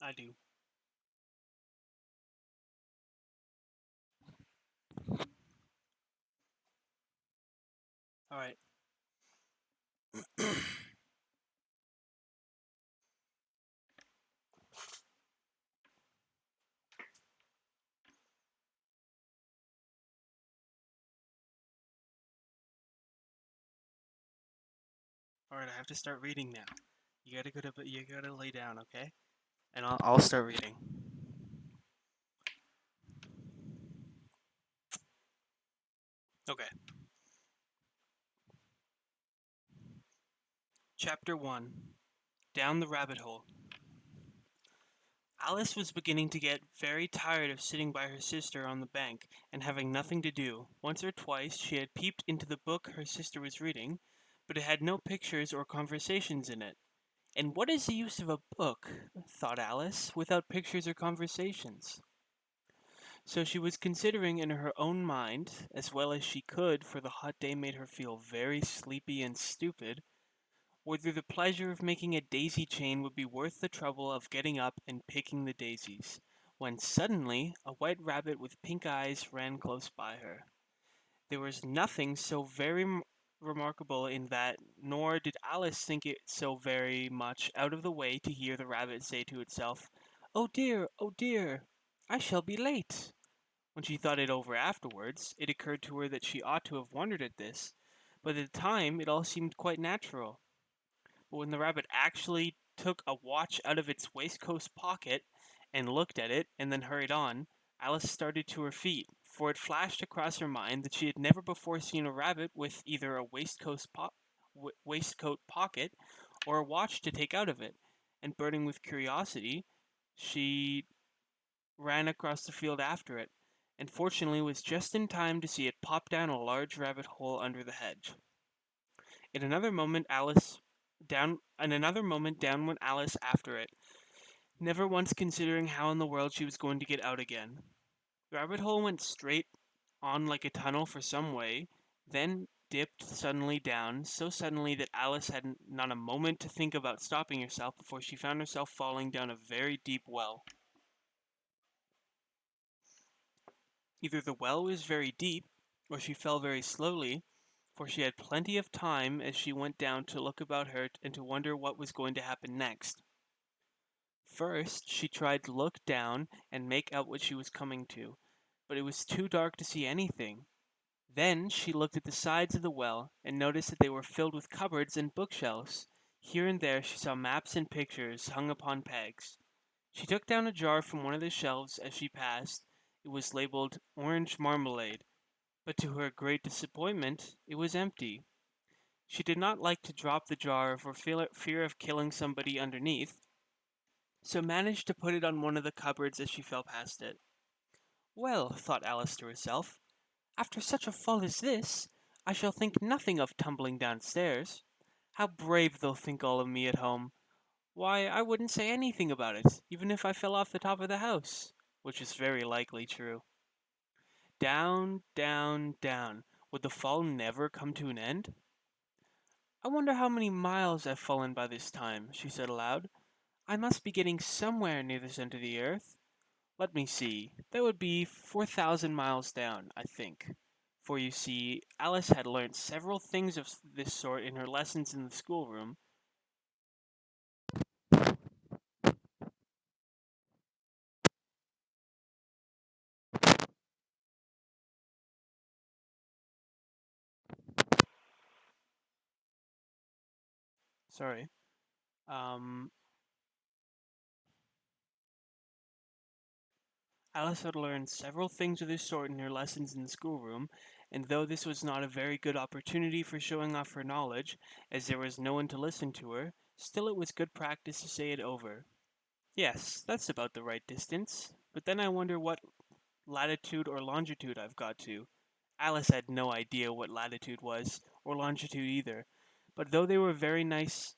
I do. All right. All right. I have to start reading now. You gotta lay down, okay? And I'll start reading. Okay. Chapter 1. Down the Rabbit Hole. Alice was beginning to get very tired of sitting by her sister on the bank and having nothing to do. Once or twice she had peeped into the book her sister was reading, but it had no pictures or conversations in it. And what is the use of a book, thought Alice, without pictures or conversations? So she was considering in her own mind, as well as she could, for the hot day made her feel very sleepy and stupid, whether the pleasure of making a daisy chain would be worth the trouble of getting up and picking the daisies, when suddenly a white rabbit with pink eyes ran close by her. There was nothing so very remarkable in that, nor did Alice think it so very much out of the way to hear the rabbit say to itself, oh dear, I shall be late." When she thought it over afterwards, it occurred to her that she ought to have wondered at this, but at the time it all seemed quite natural. But when the rabbit actually took a watch out of its waistcoat pocket and looked at it and then hurried on, Alice started to her feet, for it flashed across her mind that she had never before seen a rabbit with either a waistcoat pocket or a watch to take out of it, and burning with curiosity, she ran across the field after it, and fortunately was just in time to see it pop down a large rabbit hole under the hedge. In another moment down went Alice after it, never once considering how in the world she was going to get out again. The rabbit hole went straight on like a tunnel for some way, then dipped suddenly down, so suddenly that Alice had not a moment to think about stopping herself before she found herself falling down a very deep well. Either the well was very deep, or she fell very slowly, for she had plenty of time as she went down to look about her and to wonder what was going to happen next. First, she tried to look down and make out what she was coming to, but it was too dark to see anything. Then she looked at the sides of the well and noticed that they were filled with cupboards and bookshelves. Here and there she saw maps and pictures hung upon pegs. She took down a jar from one of the shelves as she passed. It was labeled orange marmalade, but to her great disappointment it was empty. She did not like to drop the jar for fear of killing somebody underneath, so managed to put it on one of the cupboards as she fell past it. Well, thought Alice to herself, after such a fall as this, I shall think nothing of tumbling downstairs. How brave they'll think all of me at home. Why, I wouldn't say anything about it, even if I fell off the top of the house, which is very likely true. Down, down, down. Would the fall never come to an end? I wonder how many miles I've fallen by this time, she said aloud. I must be getting somewhere near the center of the earth. Let me see. That would be 4,000 miles down, I think. For you see, Alice had learnt several things of this sort in her lessons in the schoolroom. Sorry. Um, Alice had learned several things of this sort in her lessons in the schoolroom, and though this was not a very good opportunity for showing off her knowledge, as there was no one to listen to her, still it was good practice to say it over. Yes, that's about the right distance, but then I wonder what latitude or longitude I've got to. Alice had no idea what latitude was, or longitude either, but though they were very nice,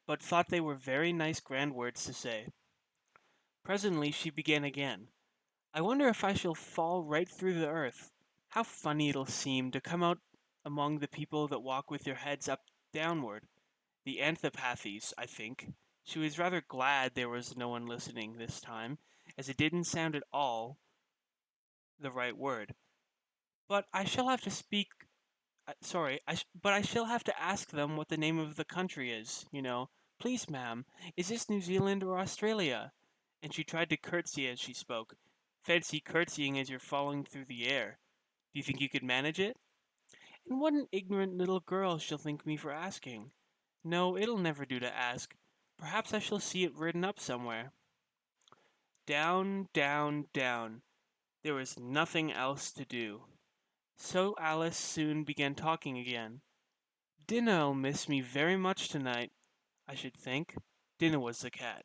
but thought they were very nice grand words to say. Presently she began again. I wonder if I shall fall right through the earth. How funny it'll seem to come out among the people that walk with their heads up downward. The anthropathies, I think. She was rather glad there was no one listening this time, as it didn't sound at all the right word. But I shall have to speak. Sorry, but I shall have to ask them what the name of the country is, you know. Please, ma'am, is this New Zealand or Australia? And she tried to curtsy as she spoke. Fancy curtsying as you're falling through the air. Do you think you could manage it? And what an ignorant little girl she'll think me for asking. No, it'll never do to ask. Perhaps I shall see it written up somewhere. Down, down, down. There was nothing else to do. So Alice soon began talking again. Dinah'll miss me very much tonight, I should think. Dinah was the cat.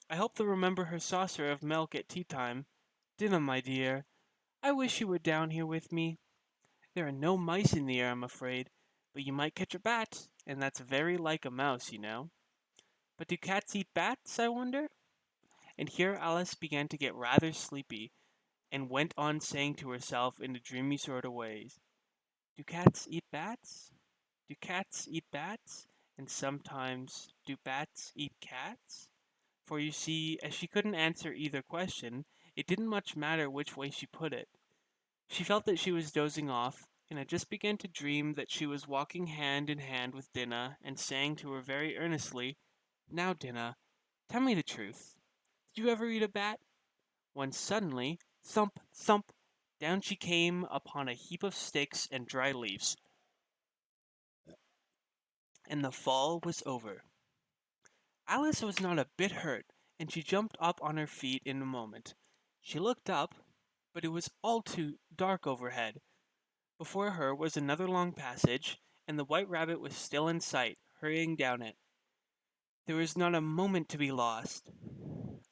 I hope they'll remember her saucer of milk at tea time. Dinah, my dear, I wish you were down here with me. There are no mice in the air, I'm afraid, but you might catch a bat, and that's very like a mouse, you know. But do cats eat bats, I wonder? And here Alice began to get rather sleepy, and went on saying to herself in a dreamy sort of way, do cats eat bats? Do cats eat bats? And sometimes, do bats eat cats? For you see, as she couldn't answer either question, it didn't much matter which way she put it. She felt that she was dozing off, and had just begun to dream that she was walking hand in hand with Dinah, and saying to her very earnestly, now, Dinah, tell me the truth. Did you ever eat a bat? When suddenly, thump, thump, down she came upon a heap of sticks and dry leaves, and the fall was over. Alice was not a bit hurt, and she jumped up on her feet in a moment. She looked up, but it was all too dark overhead. Before her was another long passage, and the white rabbit was still in sight, hurrying down it. There was not a moment to be lost.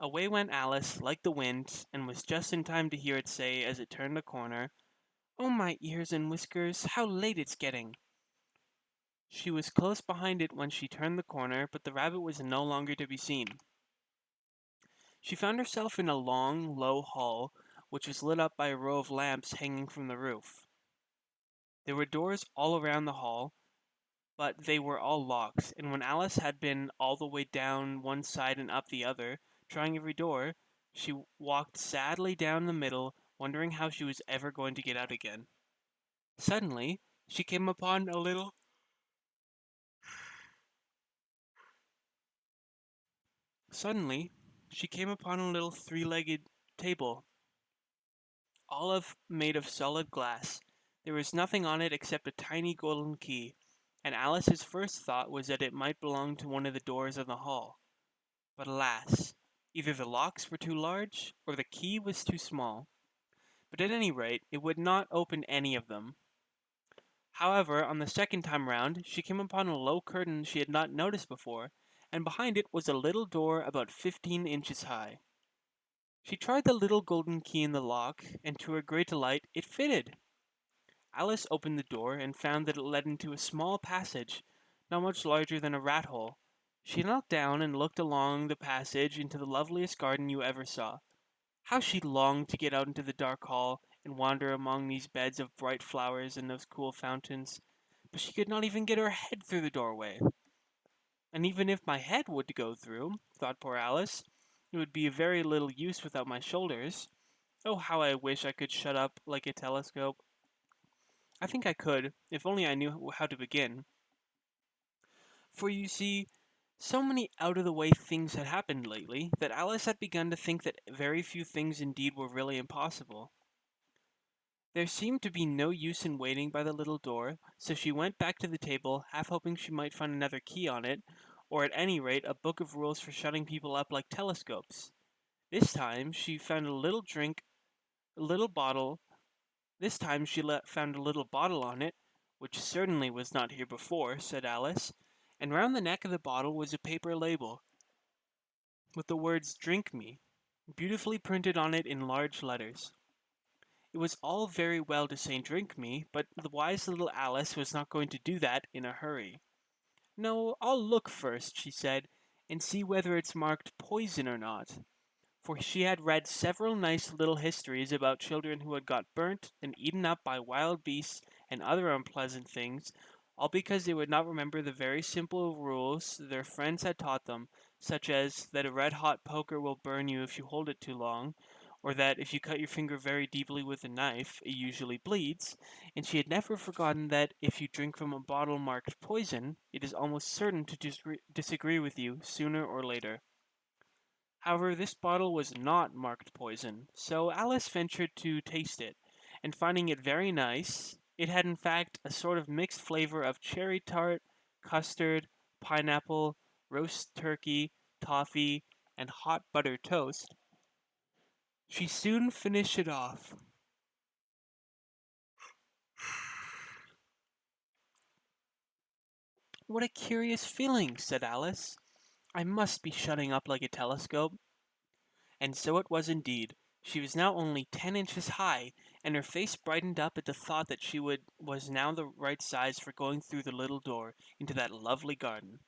Away went Alice like the wind, and was just in time to hear it say as it turned a corner, "Oh, my ears and whiskers, how late it's getting!" She was close behind it when she turned the corner, but the rabbit was no longer to be seen. She found herself in a long, low hall, which was lit up by a row of lamps hanging from the roof. There were doors all around the hall, but they were all locked, and when Alice had been all the way down one side and up the other, trying every door, she walked sadly down the middle, wondering how she was ever going to get out again. Suddenly, she came upon a little Suddenly, she came upon a little three-legged table, made of solid glass. There was nothing on it except a tiny golden key, and Alice's first thought was that it might belong to one of the doors of the hall. But alas, either the locks were too large, or the key was too small. But at any rate, it would not open any of them. However, on the second time round, she came upon a low curtain she had not noticed before, and behind it was a little door about 15 inches high. She tried the little golden key in the lock, and to her great delight it fitted. Alice opened the door and found that it led into a small passage, not much larger than a rat hole. She knelt down and looked along the passage into the loveliest garden you ever saw. How she longed to get out into the dark hall and wander among these beds of bright flowers and those cool fountains, but she could not even get her head through the doorway. And even if my head would go through, thought poor Alice, it would be of very little use without my shoulders. Oh, how I wish I could shut up like a telescope. I think I could, if only I knew how to begin. For you see, so many out-of-the-way things had happened lately that Alice had begun to think that very few things indeed were really impossible. There seemed to be no use in waiting by the little door, so she went back to the table, half hoping she might find another key on it, or at any rate a book of rules for shutting people up like telescopes. This time she found a little bottle. This time she found a little bottle on it, which certainly was not here before, said Alice, and round the neck of the bottle was a paper label, with the words "Drink me," beautifully printed on it in large letters. It was all very well to say "drink me," but the wise little Alice was not going to do that in a hurry. "No, I'll look first," she said, "and see whether it's marked poison or not." For she had read several nice little histories about children who had got burnt and eaten up by wild beasts and other unpleasant things, all because they would not remember the very simple rules their friends had taught them, such as that a red hot poker will burn you if you hold it too long, or that if you cut your finger very deeply with a knife, it usually bleeds, and she had never forgotten that if you drink from a bottle marked poison, it is almost certain to disagree with you sooner or later. However, this bottle was not marked poison, so Alice ventured to taste it, and finding it very nice, it had in fact a sort of mixed flavor of cherry tart, custard, pineapple, roast turkey, toffee, and hot buttered toast. She soon finished it off. What a curious feeling, said Alice. I must be shutting up like a telescope. And so it was indeed. She was now only 10 inches high, and her face brightened up at the thought that was now the right size for going through the little door into that lovely garden.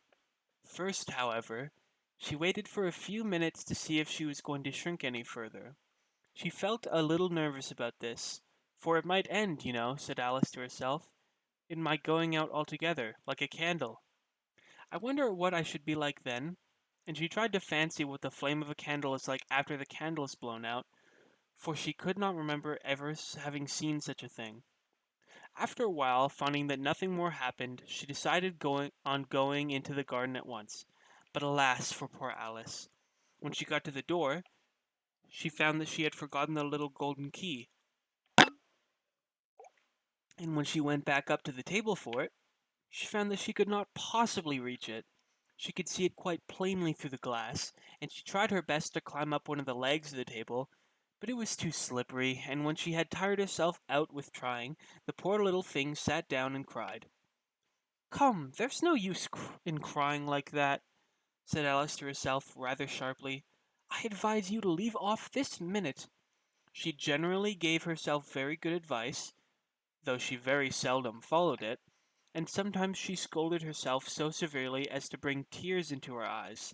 First, however, she waited for a few minutes to see if she was going to shrink any further. She felt a little nervous about this, for it might end, said Alice to herself. It might going out altogether, like a candle. I wonder what I should be like then. And she tried to fancy what the flame of a candle is like after the candle is blown out, for she could not remember ever having seen such a thing. After a while, finding that nothing more happened, she decided going into the garden at once. But alas for poor Alice! When she got to the door, she found that she had forgotten the little golden key, and when she went back up to the table for it, she found that she could not possibly reach it. She could see it quite plainly through the glass, and she tried her best to climb up one of the legs of the table, but it was too slippery, and when she had tired herself out with trying, the poor little thing sat down and cried. Come, there's no use in crying like that, said Alice to herself rather sharply. I advise you to leave off this minute. She generally gave herself very good advice, though she very seldom followed it, and sometimes she scolded herself so severely as to bring tears into her eyes,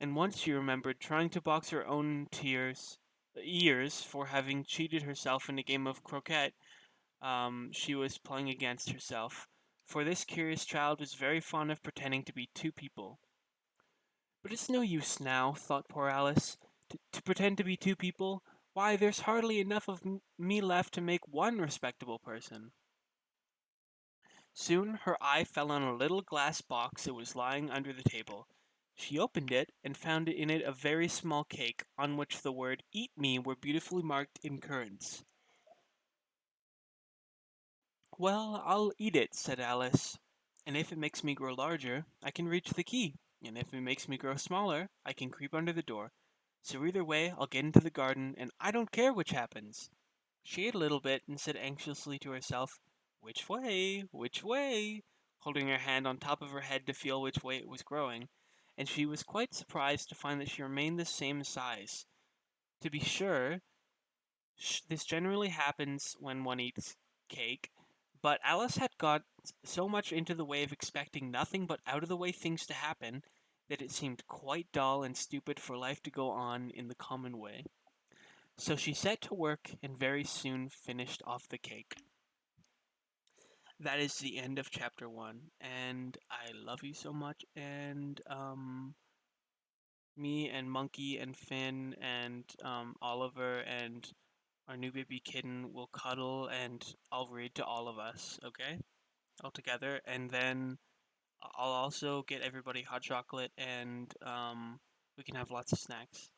and once she remembered trying to box her own ears for having cheated herself in a game of croquet she was playing against herself, for this curious child was very fond of pretending to be two people. But it's no use now, thought poor Alice, to pretend to be two people. Why, there's hardly enough of me left to make one respectable person. Soon her eye fell on a little glass box that was lying under the table. She opened it, and found in it a very small cake, on which the word "Eat me" were beautifully marked in currants. Well, I'll eat it, said Alice, and if it makes me grow larger, I can reach the key, and if it makes me grow smaller, I can creep under the door. So either way, I'll get into the garden, and I don't care which happens. She ate a little bit and said anxiously to herself, Which way? Which way? Holding her hand on top of her head to feel which way it was growing, and she was quite surprised to find that she remained the same size. To be sure, this generally happens when one eats cake, but Alice had got so much into the way of expecting nothing but out of the way things to happen that it seemed quite dull and stupid for life to go on in the common way. So she set to work and very soon finished off the cake. That is the end of chapter 1, and I love you so much, and me and Monkey and Finn and Oliver and our new baby kitten will cuddle, and I'll read to all of us, okay? All together, and then I'll also get everybody hot chocolate, and we can have lots of snacks,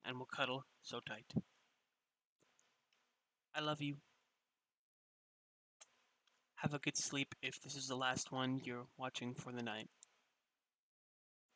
and we'll cuddle so tight. I love you. Have a good sleep if this is the last one you're watching for the night.